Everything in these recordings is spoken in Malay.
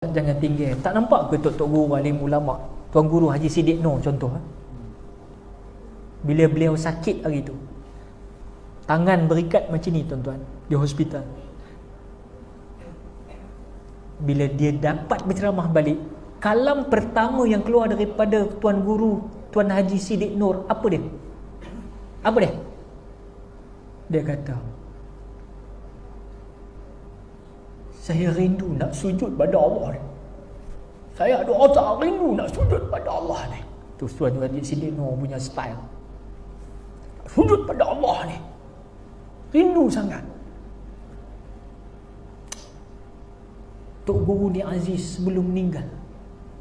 jangan tinggal. Tak nampak ke Tok Guru alim ulama, Tuan Guru Haji Siddiq Nur contoh, bila beliau sakit hari tu, tangan berikat macam ni tuan-tuan di hospital. Bila dia dapat berceramah balik, kalam pertama yang keluar daripada Tuan Guru Tuan Haji Siddiq Nur, apa dia? Apa dia? Dia kata, saya rindu nak sujud pada Allah ni. Saya ada otak rindu nak sujud pada Allah ni. Tu Tuan Haji Siddiq Nur punya style. Sujud pada Allah ni. Rindu sangat. Tok Guru ni Aziz sebelum meninggal,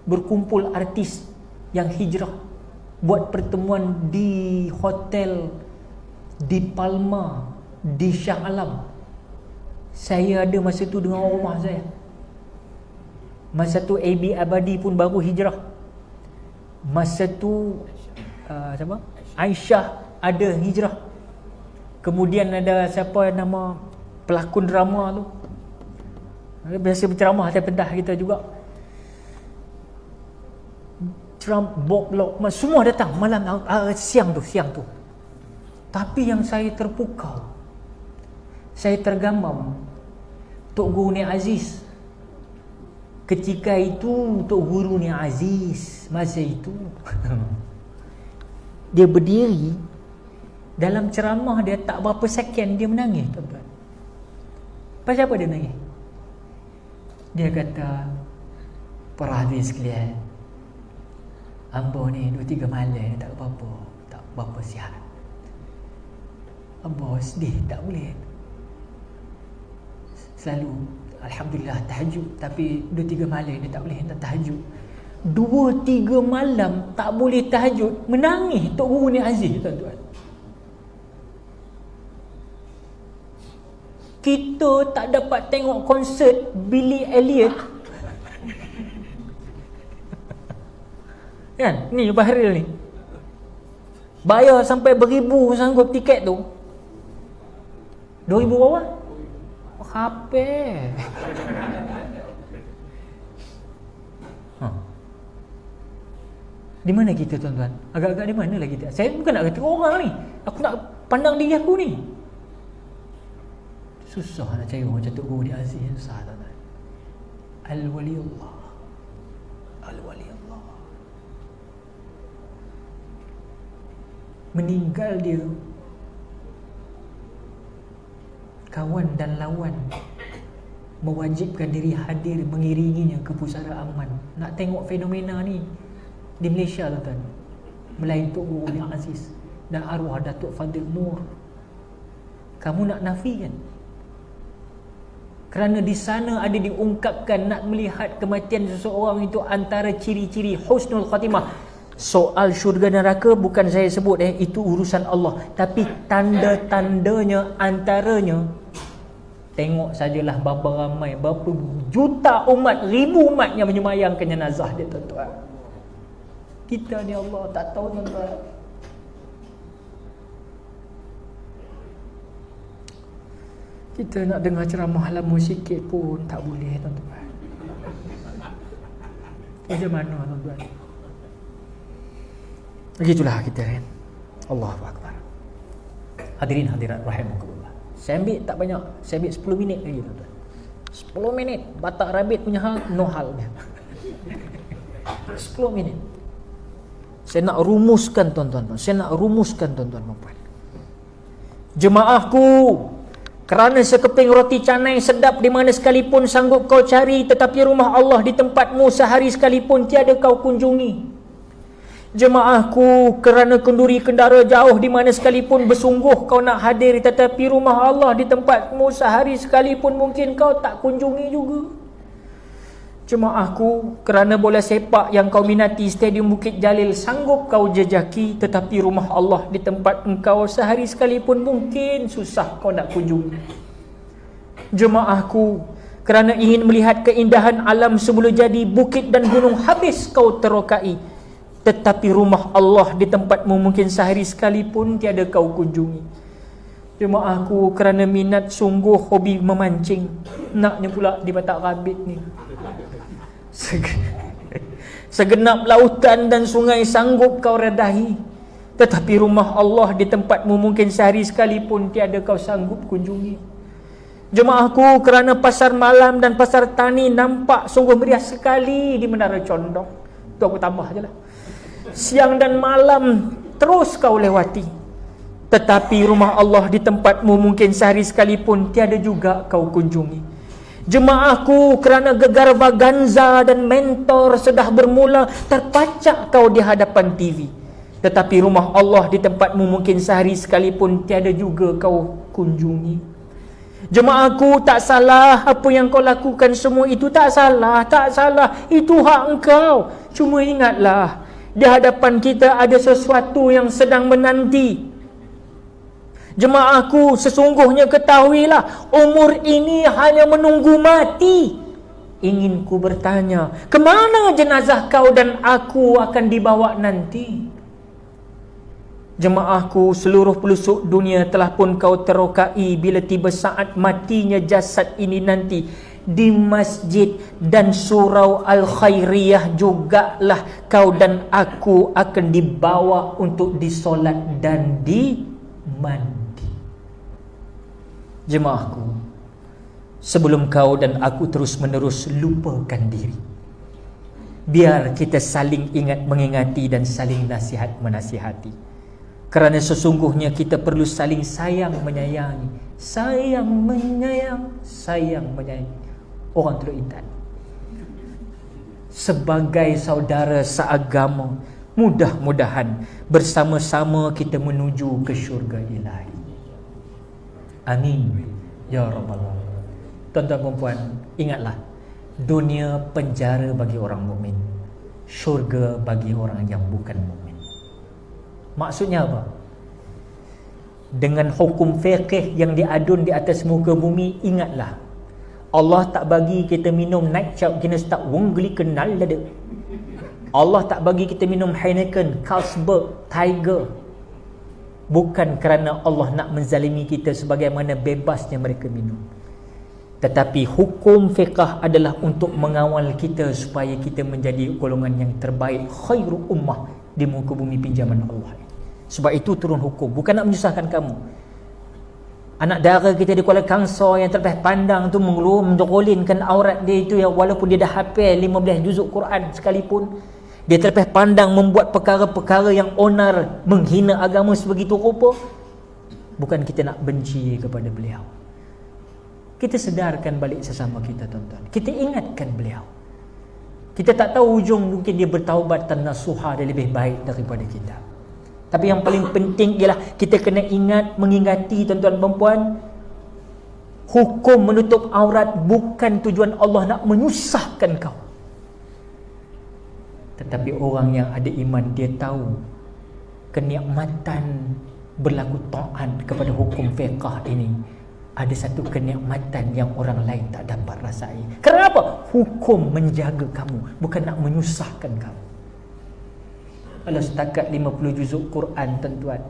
berkumpul artis yang hijrah, buat pertemuan di hotel di Palma, di Shah Alam. Saya ada masa tu dengan rumah saya. Masa tu AB Abadi pun baru hijrah. Masa tu siapa? Aisyah ada hijrah. Kemudian ada siapa nama pelakon drama tu, biasa berceramah atas pentas kita juga. Bob Lokman semua datang malam siang tu. Tapi yang saya terpukau, saya tergamam, Tok Guru ni Aziz. Ketika itu Tok Guru ni Aziz masa itu dia berdiri dalam ceramah dia, tak berapa second dia menangis tuan-tuan. Pasal apa dia menangis? Dia kata, para hadirin sekalian, hamba ni 2-3 malam tak apa sihat. Hamba sedih tak boleh. Selalu alhamdulillah tahajud, tapi 2-3 malam dia tak boleh nak tahajud. 2-3 malam tak boleh tahajud, menangis Tok Guru ni Aziz tuan-tuan. Kita tak dapat tengok konsert Billy Elliot kan, ni Bahril ni bayar sampai beribu sanggup tiket tu. 2,000 berapa? HP Di mana kita tuan-tuan? Agak-agak di mana lah kita? Saya bukan nak kata orang ni, aku nak pandang diri aku ni. Susah nak cari orang macam Tok Guru ni Aziz, susah tuan-tuan. Al-Waliullah, Al-Waliullah. Meninggal dia, kawan dan lawan mewajibkan diri hadir mengiringinya ke Pusara Aman. Nak tengok fenomena ni di Malaysia tuan-tuan, melain Tok Guru ni Aziz dan arwah Datuk Fadil Nur. Kamu nak nafikan? Kerana di sana ada diungkapkan nak melihat kematian seseorang itu antara ciri-ciri husnul khatimah. Soal syurga dan neraka bukan saya sebut, itu urusan Allah. Tapi tanda-tandanya antaranya, tengok sajalah berapa ramai, berapa juta umat, ribu umat yang menyemayangkan jenazah dia tuan-tuan. Kita ni Allah tak tahu tuan-tuan. Kita nak dengar ceramah lama sikit pun tak boleh tuan-tuan. Macam mana tuan-tuan? Begitulah kita kan. Allahu Akbar. Hadirin hadirat rahimakumullah. Saya ambil tak banyak, saya ambil 10 minit lagi tuan-tuan. 10 minit Batak Rabbit punya hal, no hal dia. 10 minit. Saya nak rumuskan tuan-tuan. Saya nak rumuskan tuan-tuan dan puan. Jemaahku, kerana sekeping roti canai sedap di mana sekalipun sanggup kau cari, tetapi rumah Allah di tempatmu sehari sekalipun tiada kau kunjungi. Jemaahku, kerana kenduri kendara jauh di mana sekalipun bersungguh kau nak hadir, tetapi rumah Allah di tempatmu sehari sekalipun mungkin kau tak kunjungi juga. Jemaahku, kerana bola sepak yang kau minati Stadium Bukit Jalil sanggup kau jejaki, tetapi rumah Allah di tempat engkau sehari sekalipun mungkin susah kau nak kunjungi. Jemaahku, kerana ingin melihat keindahan alam semula jadi, bukit dan gunung habis kau terokai, tetapi rumah Allah di tempatmu mungkin sehari sekalipun tiada kau kunjungi. Jemaahku, kerana minat sungguh hobi memancing, naknya pula di Batak Rabbit ni, Segenap lautan dan sungai sanggup kau redahi, tetapi rumah Allah di tempatmu mungkin sehari sekalipun tiada kau sanggup kunjungi. Jemaahku, kerana pasar malam dan pasar tani nampak sungguh meriah sekali di Menara Condong. Tu aku tambah je lah. Siang dan malam terus kau lewati, tetapi rumah Allah di tempatmu mungkin sehari sekalipun tiada juga kau kunjungi. Jemaahku, kerana gegar vaganza dan mentor sudah bermula, terpacak kau di hadapan TV, tetapi rumah Allah di tempatmu mungkin sehari sekalipun tiada juga kau kunjungi. Jemaahku, tak salah apa yang kau lakukan, semua itu tak salah, tak salah, itu hak engkau. Cuma ingatlah, di hadapan kita ada sesuatu yang sedang menanti. Jemaahku, sesungguhnya ketahuilah, umur ini hanya menunggu mati. Ingin ku bertanya, kemana jenazah kau dan aku akan dibawa nanti? Jemaahku, seluruh pelosok dunia telah pun kau terokai bila tiba saat matinya jasad ini nanti. Di masjid dan surau Al-Khairiyah jugalah kau dan aku akan dibawa untuk disolat dan dimandi. Jemaahku, sebelum kau dan aku terus-menerus lupakan diri, biar kita saling ingat mengingati dan saling nasihat menasihati. Kerana sesungguhnya kita perlu saling sayang menyayangi. Sayang menyayang, sayang menyayangi. Orang Teluk Intan, sebagai saudara seagama, mudah-mudahan bersama-sama kita menuju ke syurga ilahi. Amin ya rabbal alamin. Tuan-tuan dan puan, ingatlah, dunia penjara bagi orang mukmin, syurga bagi orang yang bukan mukmin. Maksudnya apa? Dengan hukum fiqh yang diadun di atas muka bumi, ingatlah, Allah tak bagi kita minum night cap jenis tak wonggeli kenal dah. Allah tak bagi kita minum Heineken, Carlsberg, Tiger, bukan kerana Allah nak menzalimi kita sebagaimana bebasnya mereka minum, tetapi hukum fiqh adalah untuk mengawal kita supaya kita menjadi golongan yang terbaik, khairu ummah di muka bumi pinjaman Allah. Sebab itu turun hukum, bukan nak menyusahkan kamu. Anak dara kita di Kuala Kangsar yang terlepas pandang tu menjolinkan aurat dia itu, yang walaupun dia dah hafal 15 juzuk Quran sekalipun, dia terlepas pandang membuat perkara-perkara yang onar, menghina agama sebegitu rupa. Bukan kita nak benci kepada beliau, kita sedarkan balik sesama kita, tuan-tuan. Kita ingatkan beliau. Kita tak tahu ujung, mungkin dia bertaubat dan nasuha, dia lebih baik daripada kita. Tapi yang paling penting ialah kita kena ingat, mengingati, tuan-tuan dan puan, hukum menutup aurat bukan tujuan Allah nak menyusahkan kau. Tetapi orang yang ada iman, dia tahu kenikmatan berlaku taat kepada hukum fiqh ini ada satu kenikmatan yang orang lain tak dapat rasai. Kenapa? Hukum menjaga kamu, bukan nak menyusahkan kamu. Kalau setakat 50 juzuk Quran, tuan-tuan,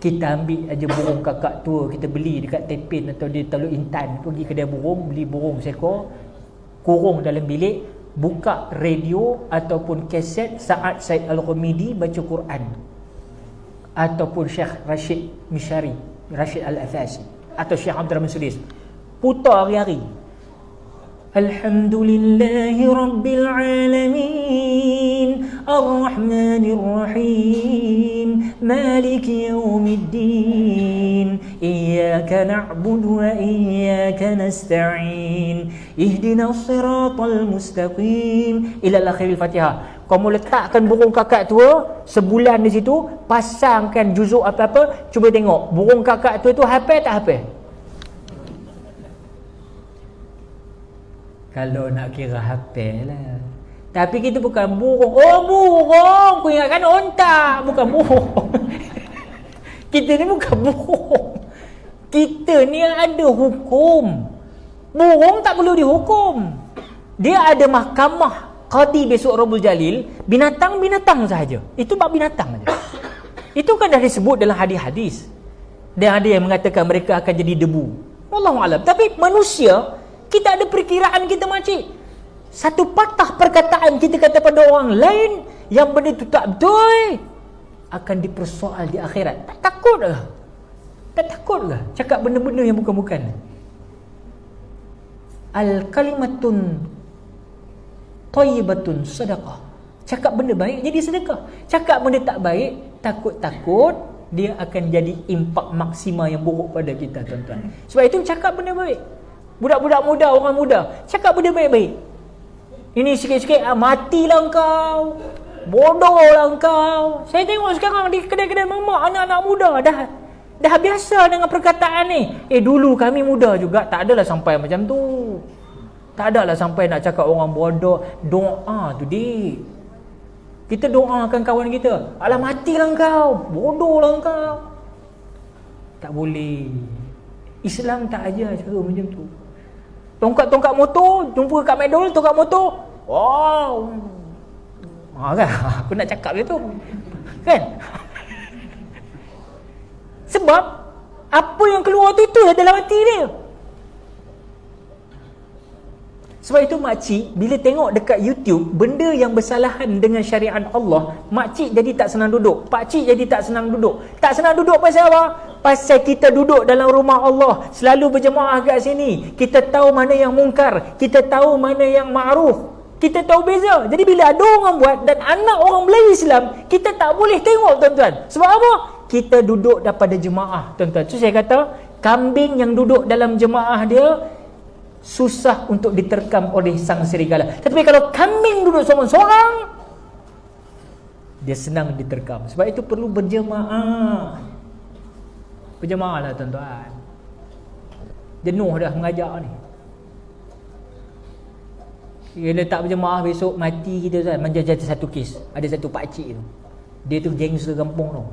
kita ambil aja burung kakak tua, kita beli dekat Tepin atau di Teluk Intan, pergi kedai burung, beli burung seekor, kurung dalam bilik, buka radio ataupun kaset saat Said Al-Qamidi baca Quran, ataupun Syekh Rashid Mishari, Rashid Al-Afasi, atau Syekh Abdul Rahman Sudis, putar hari-hari. Alhamdulillahi Rabbil Alamin, Ar-Rahmanir Rahim, Maliki Yawmiddin, Iyyaka na'budu wa iyyaka nasta'in, Ihdinas siratal mustaqim, ila akhiril Fatihah. Kamu letakkan burung kakak tua sebulan di situ, pasangkan juzuk apa-apa, cuba tengok burung kakak tua tu hafal tak hafal? Kalau nak kira hafal lah. Tapi kita bukan burung. Oh, burung. Aku ingatkan onta, bukan burung. Kita ni bukan burung. Kita ni ada hukum. Burung tak perlu dihukum. Dia ada mahkamah qadi besok Rabbul Jalil. Binatang-binatang sahaja. Itu bab binatang saja. Itu kan dah disebut dalam hadis-hadis. Dan ada yang mengatakan mereka akan jadi debu. Wallahualam. Tapi manusia, kita ada perkiraan kita, makcik. Satu patah perkataan kita kata pada orang lain yang benda itu tak betul, akan dipersoal di akhirat. Tak takut ke? Tak takut ke cakap benda-benda yang bukan-bukan? Al-kalimatun thayyibatun sadaqah. Cakap benda baik jadi sedekah. Cakap benda tak baik, takut-takut dia akan jadi impak maksima yang buruk pada kita, tuan-tuan. Sebab itu cakap benda baik. Budak-budak muda, orang muda, cakap benda baik-baik. Ini sikit-sikit, matilah kau, bodohlah kau. Saya tengok sekarang di kedai-kedai mamak, anak-anak muda dah biasa dengan perkataan ni. Dulu kami muda juga, tak adalah sampai macam tu. Tak adalah sampai nak cakap orang bodoh. Doa tu dik, kita doakan kawan kita, alah matilah kau, bodohlah kau. Tak boleh. Islam tak ajar cara macam tu. Tongkat-tongkat motor, jumpa kat McDonald, tongkat motor. Wow. Kan? Aku nak cakap dia tu. Kan? Sebab apa yang keluar tu dah dalam hati dia. Sebab itu makcik bila tengok dekat YouTube benda yang bersalahan dengan syariat Allah, makcik jadi tak senang duduk, pakcik jadi tak senang duduk. Tak senang duduk pasal apa? Pasal kita duduk dalam rumah Allah, selalu berjemaah kat sini, kita tahu mana yang mungkar, kita tahu mana yang ma'ruf, kita tahu beza. Jadi bila ada orang buat dan anak orang Melayu Islam, kita tak boleh tengok, tuan-tuan. Sebab apa? Kita duduk daripada jemaah, tuan-tuan. So saya kata, kambing yang duduk dalam jemaah dia susah untuk diterkam oleh sang serigala. Tetapi kalau kambing duduk seorang-seorang, dia senang diterkam. Sebab itu perlu berjemaah. Berjemaah lah, tuan-tuan. Jenuh dah mengajar ni. Bila tak berjemaah besok mati kita, kan? Macam ada satu kes, ada satu pakcik tu, dia tu gangster kampung tu.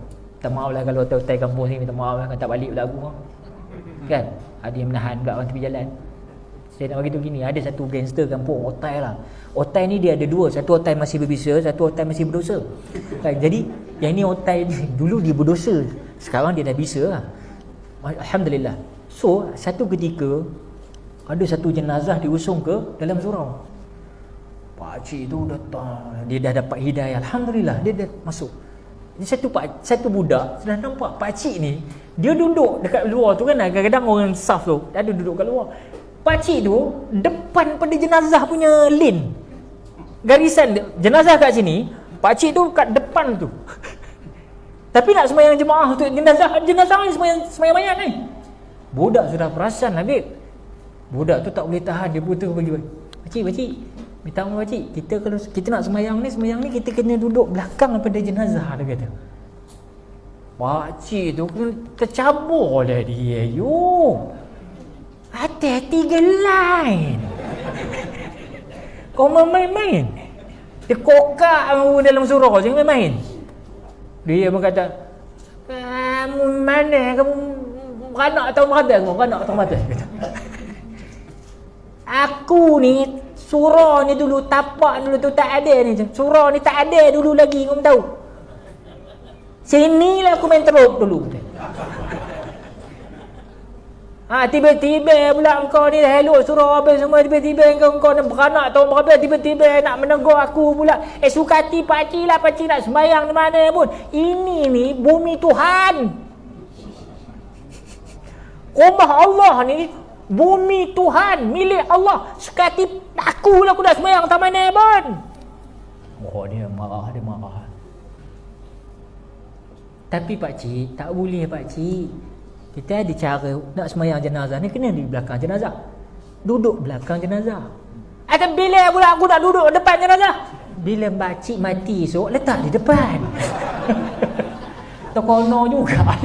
Minta maaf lah kalau hotel kampung sini, minta maaf lah kalau tak balik pula aku kan. Ada yang menahan pula orang tepi jalan. Saya nak beritahu gini, ada satu gangster kampung, otai lah. Otai ni dia ada dua, satu otai masih berbisa, satu otai masih berdosa. Kan? Jadi yang ni otai ni, dulu dia berdosa, sekarang dia dah bisa lah. Alhamdulillah. So satu ketika ada satu jenazah diusung ke dalam surau. Pakcik tu datang, dia dah dapat hidayah, alhamdulillah, dia dah masuk. Jadi satu budak sudah nampak pakcik ni, dia duduk dekat luar tu kan, kadang-kadang orang saf tu ada duduk kat luar. Pakcik tu depan pada jenazah punya lane, garisan jenazah kat sini, pakcik tu kat depan tu. Tapi nak sembahyang jemaah tu, jenazah ni sembahyang mayat ni. Budak sudah perasan, Habib. Budak tu tak boleh tahan, dia putus bagi. Pakcik, minta maaf pakcik, kalau kita nak sembahyang ni kita kena duduk belakang daripada jenazah, dia kata. Pakcik tu pun tercabur dah dia. Hati-hati gelai. Kau main-main. Dia kokak dalam surau, jangan main-main. Dia pun kata, kamu mana? Kamu beranak atau merata? Aku ni, surau ni dulu, tapak dulu tu tak ada ni. Surau ni tak ada dulu lagi, kamu tahu. Sinilah aku main teruk dulu. Tiba-tiba pula engkau ni dah elok surau habis semua, tiba-tiba engkau nak beranak atau berapa, tiba-tiba nak menegur aku pula. Suka hati pakcik lah, pakcik nak sembahyang di mana pun. Ini ni bumi Tuhan, rumah Allah ni, bumi Tuhan, milik Allah. Suka hati aku lah, aku nak sembahyang tak mana pun. Dia marah. Tapi pakcik, tak boleh pakcik. Kita ada cara nak sembahyang jenazah ni, kena di belakang jenazah. Duduk belakang jenazah. Bila pula aku nak duduk depan jenazah? Bila pakcik mati esok, letak di depan. Terkono juga.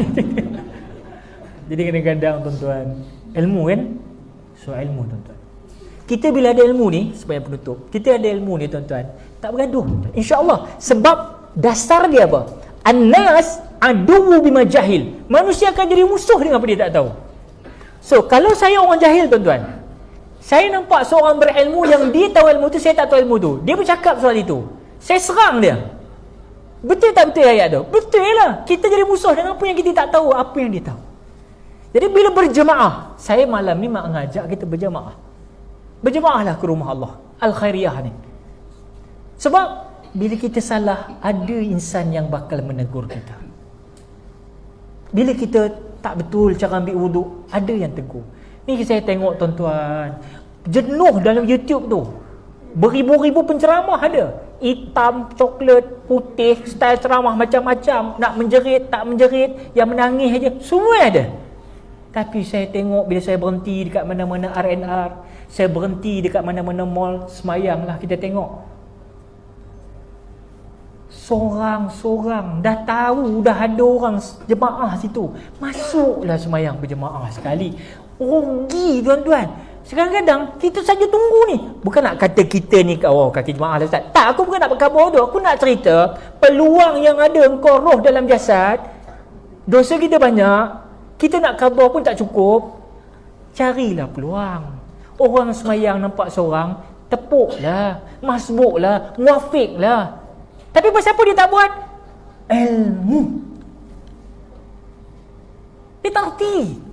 Jadi kadang-kadang, tuan-tuan, ilmu kan? So ilmu, tuan-tuan. Kita bila ada ilmu ni, supaya penutup, kita ada ilmu ni, tuan-tuan, tak bergaduh, insya-Allah. Sebab dasar dia apa? An-nas aduwu bima jahil. Manusia akan jadi musuh dengan apa dia tak tahu. So kalau saya orang jahil, tuan-tuan, saya nampak seorang berilmu yang dia tahu ilmu tu, saya tak tahu ilmu tu, dia bercakap soal itu, saya serang dia. Betul tak betul ayat tu? Betul lah. Kita jadi musuh dengan apa yang kita tak tahu, apa yang dia tahu. Jadi bila berjemaah, saya malam ni mengajak kita berjemaah. Berjemaahlah ke rumah Allah. Al-Khairiyah ni. Sebab bila kita salah, ada insan yang bakal menegur kita. Bila kita tak betul cara ambil wuduk, ada yang tegur. Ni saya tengok tuan-tuan, jenuh dalam YouTube tu, beribu-ribu penceramah ada, hitam, coklat, putih, style ceramah macam-macam, nak menjerit, tak menjerit, yang menangis aja, semua ada. Tapi saya tengok bila saya berhenti dekat mana-mana R&R, saya berhenti dekat mana-mana mall, semayang lah kita tengok. Sorang-sorang, dah tahu dah ada orang jemaah situ, masuklah semayang berjemaah sekali. Rugi tuan-tuan. Kadang-kadang kita saja tunggu ni. Bukan nak kata kita ni kaki jemaah lah Ustaz. Tak, aku bukan nak berkhabar tu. Aku nak cerita peluang yang ada engkau roh dalam jasad. Dosa kita banyak. Kita nak khabar pun tak cukup. Carilah peluang. Orang semayang nampak seorang, tepuklah, masbuklah, muafiklah. Tapi pasal apa dia tak buat? Ilmu. Dia tak erti.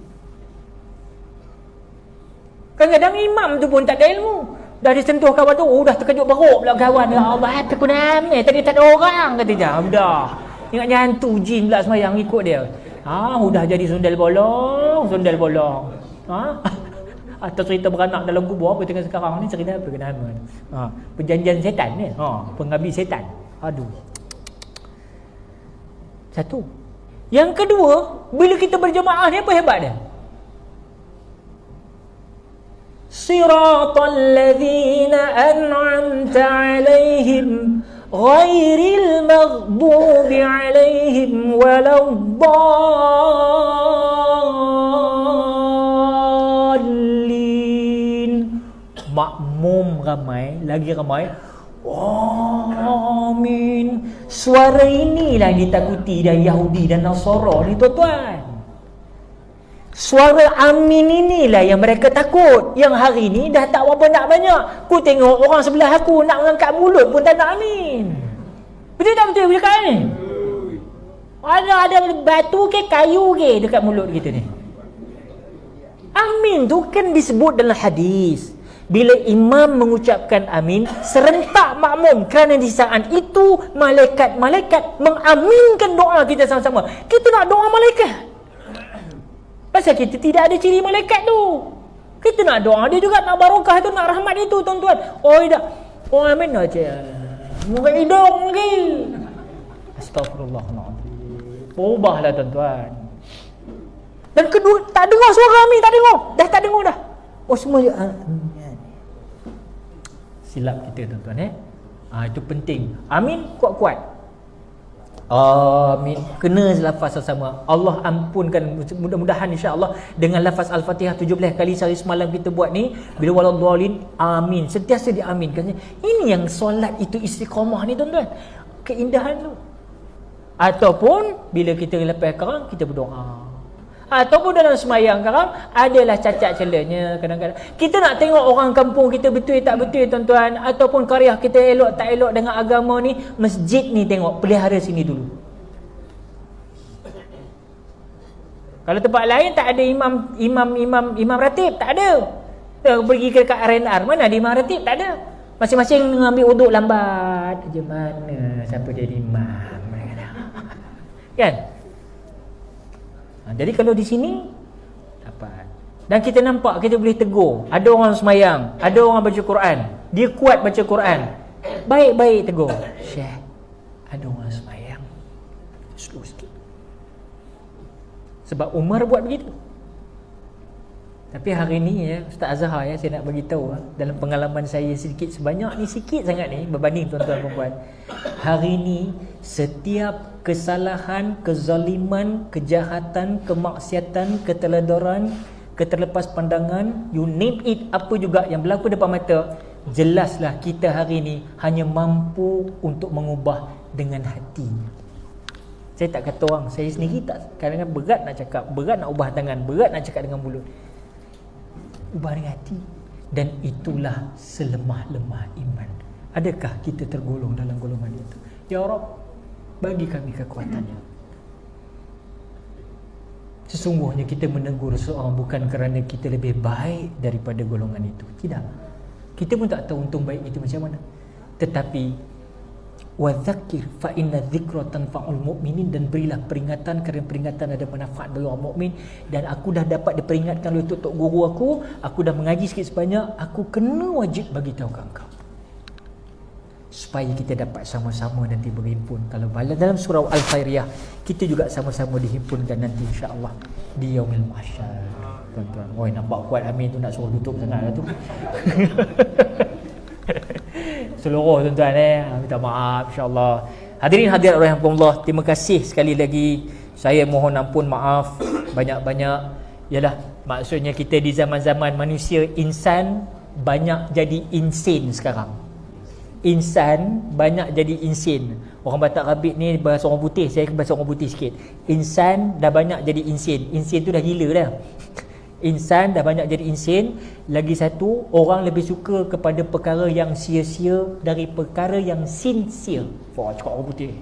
Kadang-kadang imam tu pun tak ada ilmu. Dah disentuh kawan tu, dah terkejut beruk pula kawan. Ya Allah, takut namanya. Tadi tak ada orang, kata dia. Dah. Ingatnya hantu jin pula semayang ikut dia. Udah jadi sundal bolong. Atau cerita beranak dalam kubur apa tengah sekarang ni, cerita apa kena nama? Perjanjian setan ni. Penghabis setan. Aduh. Satu. Yang kedua, bila kita berjemaah ni apa hebat dia? Siratal ladzina an'amta 'alaihim ghairil maghdubi 'alaihim waladdallin. Makmum ramai, lagi ramai. Amin. Suara inilah yang ditakuti dari Yahudi dan Nasara ni tuan-tuan. Suara amin inilah yang mereka takut. Yang hari ni dah tak apa nak banyak. Ku tengok orang sebelah aku nak mengangkat mulut pun tak nak amin. Betul tak betul aku cakap ni? Ada batu ke kayu ke dekat mulut kita ni. Amin tu kan disebut dalam hadis. Bila imam mengucapkan amin, serentak makmum, kerana di saat itu malaikat-malaikat mengaminkan doa kita sama-sama. Kita nak doa malaikat. Pasal kita tidak ada ciri malaikat tu. Kita nak doa dia juga, nak barakah tu, nak rahmat itu tuan-tuan. Oh amin aja. Muka hidung lagi. Astagfirullahaladzim. Ubahlah tuan-tuan. Dan kedua, tak dengar suara amin, tak dengar. Dah tak dengar dah. Semua je silap kita tuan-tuan itu penting. Amin kuat-kuat. Amin. Kena lafaz sama. Allah ampunkan, mudah-mudahan insya-Allah dengan lafaz Al-Fatihah 17 kali sehari semalam kita buat ni, bila waladdallin, amin, sentiasa diaminkan. Ini yang solat itu istiqamah ni tuan-tuan. Keindahan tu. Ataupun bila kita lepas kerang, kita berdoa. Ataupun dalam semayang sekarang adalah cacat celanya. Kadang-kadang kita nak tengok orang kampung kita betul tak betul tuan-tuan, ataupun karya kita elok tak elok dengan agama ni, masjid ni tengok pelihara sini dulu. Kalau tempat lain tak ada imam ratib, tak ada. Kita pergi ke dekat R&R, mana ada imam ratib, tak ada. Masing-masing mengambil wuduk lambat aja, mana siapa jadi imam kan? Jadi kalau di sini dapat. Dan kita nampak, kita boleh tegur. Ada orang semayang, ada orang baca Quran, dia kuat baca Quran, baik-baik tegur. Syekh, ada orang semayang, slow sikit. Sebab Umar buat begitu. Tapi hari ni Ustaz Azhar saya nak bagi tahu dalam pengalaman saya sedikit sebanyak ni, sikit sangat ni berbanding tuan-tuan perempuan. Hari ni setiap kesalahan, kezaliman, kejahatan, kemaksiatan, keteledoran, keterlepas pandangan, you name it, apa juga yang berlaku depan mata, jelaslah kita hari ni hanya mampu untuk mengubah dengan hati. Saya tak kata orang, saya sendiri tak, kadang-kadang berat nak cakap, berat nak ubah tangan, berat nak cakap dengan mulut. Ubah dengan hati. Dan itulah selemah-lemah iman. Adakah kita tergolong dalam golongan itu? Ya Rabb, bagi kami kekuatannya. Sesungguhnya kita menegur seorang bukan kerana kita lebih baik daripada golongan itu. Tidak. Kita pun tak tahu untung baik itu macam mana. Tetapi wadzakir fa inna dzikra tanfa'ul mu'minin, dan berilah peringatan kerana peringatan ada manfaat bagi orang mukmin. Dan aku dah dapat diperingatkan oleh tok guru aku dah mengaji sikit sebanyak, aku kena wajib bagi tahu kat engkau, supaya kita dapat sama-sama nanti berhimpun. Kalau dalam surah Al-Khairiyah, kita juga sama-sama dihimpunkan nanti insya-Allah di yaumil mahsyar. Tuan-tuan, oi nampak kuat amin tu, nak suruh tutup sangatlah tu. Seluruh tuan-tuan minta maaf insya-Allah. Hadirin hadirat rahimakumullah, terima kasih sekali lagi. Saya mohon ampun, maaf banyak-banyak. Yalah, maksudnya kita di zaman-zaman manusia insan banyak jadi insane sekarang. Insan banyak jadi insane. Orang Batak Rabit ni bahasa orang putih, saya bahasa orang putih sikit. Insan dah banyak jadi insane. Insane tu dah gila dah. Insan dah banyak jadi insane. Lagi satu, orang lebih suka kepada perkara yang sia-sia dari perkara yang sincere. Wah, cakap orang putih.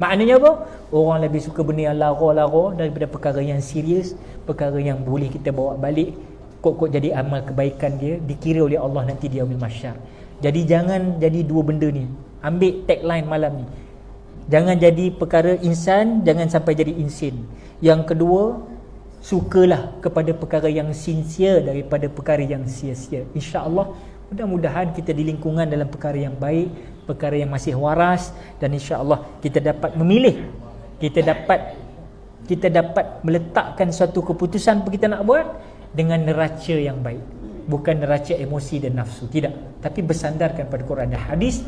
Maknanya apa? Orang lebih suka benda yang lara-lara daripada perkara yang serius, perkara yang boleh kita bawa balik, kok jadi amal kebaikan dia, dikira oleh Allah nanti di yaumil mahsyar. Jadi jangan jadi dua benda ni. Ambil tagline malam ni. Jangan jadi perkara insan, jangan sampai jadi insane. Yang kedua, sukalah kepada perkara yang sincere daripada perkara yang sia-sia. InsyaAllah, mudah-mudahan kita di lingkungan dalam perkara yang baik, perkara yang masih waras, dan insyaAllah kita dapat memilih, kita dapat meletakkan suatu keputusan apa kita nak buat dengan neraca yang baik, bukan neraca emosi dan nafsu, tidak, tapi bersandarkan pada Quran dan hadis.